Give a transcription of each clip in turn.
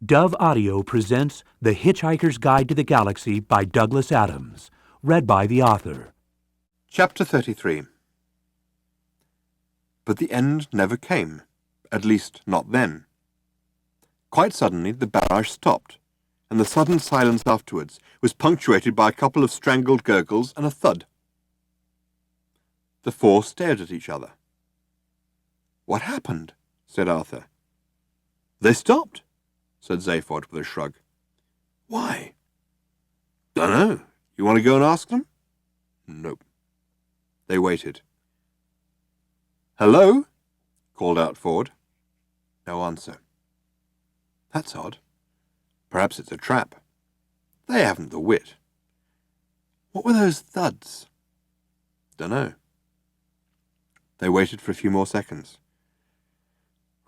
Dove Audio presents The Hitchhiker's Guide to the Galaxy by Douglas Adams, read by the author. Chapter 33. But the end never came, at least not then. Quite suddenly the barrage stopped, and the sudden silence afterwards was punctuated by a couple of strangled gurgles and a thud. The four stared at each other. "What happened?" said Arthur. "They stopped," said Zaphod with a shrug. "Why?" "Dunno. You want to go and ask them?" "Nope." They waited. "Hello?" called out Ford. No answer. "That's odd. Perhaps it's a trap. They haven't the wit. What were those thuds?" "Dunno." They waited for a few more seconds.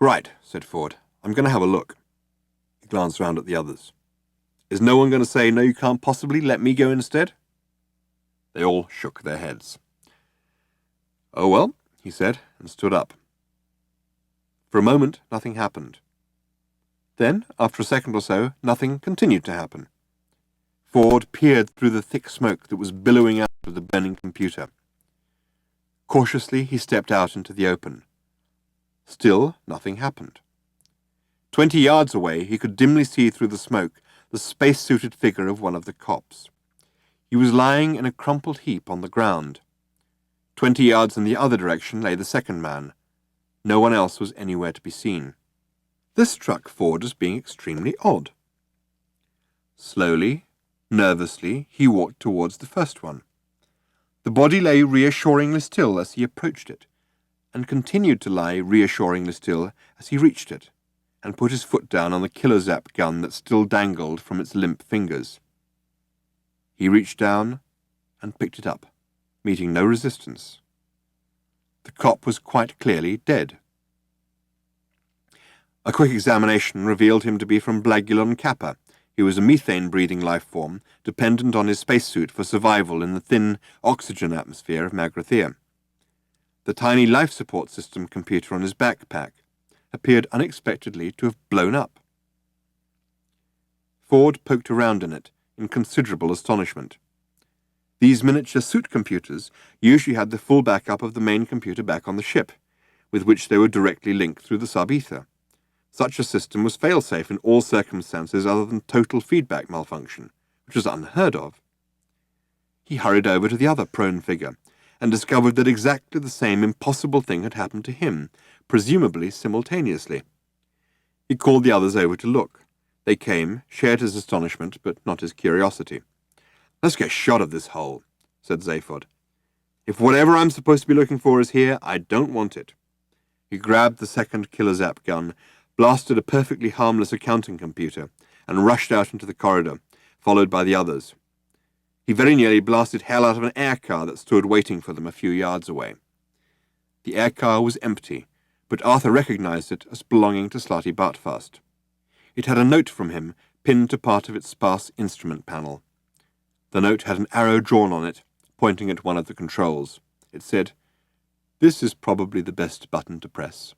"Right," said Ford. "I'm going to have a look." He glanced round at the others. "Is no one going to say, 'No, you can't possibly, let me go instead'?" They all shook their heads. "Oh well," he said, and stood up. For a moment, nothing happened. Then, after a second or so, nothing continued to happen. Ford peered through the thick smoke that was billowing out of the burning computer. Cautiously, he stepped out into the open. Still, nothing happened. 20 yards away, he could dimly see through the smoke the space-suited figure of one of the cops. He was lying in a crumpled heap on the ground. 20 yards in the other direction lay the second man. No one else was anywhere to be seen. This struck Ford as being extremely odd. Slowly, nervously, he walked towards the first one. The body lay reassuringly still as he approached it, and continued to lie reassuringly still as he reached it, and put his foot down on the killer zap gun that still dangled from its limp fingers. He reached down and picked it up, meeting no resistance. The cop was quite clearly dead. A quick examination revealed him to be from Blagulon Kappa. He was a methane-breathing life form, dependent on his spacesuit for survival in the thin oxygen atmosphere of Magrathea. The tiny life support system computer on his backpack appeared unexpectedly to have blown up. Ford poked around in it in considerable astonishment. These miniature suit computers usually had the full backup of the main computer back on the ship, with which they were directly linked through the sub-ether. Such a system was fail-safe in all circumstances other than total feedback malfunction, which was unheard of. He hurried over to the other prone figure and discovered that exactly the same impossible thing had happened to him, presumably simultaneously. He called the others over to look. They came, shared his astonishment, but not his curiosity. "Let's get shot of this hole," said Zaphod. "If whatever I'm supposed to be looking for is here, I don't want it." He grabbed the second killer zap gun, blasted a perfectly harmless accounting computer, and rushed out into the corridor, followed by the others. He very nearly blasted hell out of an air car that stood waiting for them a few yards away. The air car was empty, but Arthur recognized it as belonging to Slatty Bartfast. It had a note from him pinned to part of its sparse instrument panel. The note had an arrow drawn on it, pointing at one of the controls. It said, "This is probably the best button to press."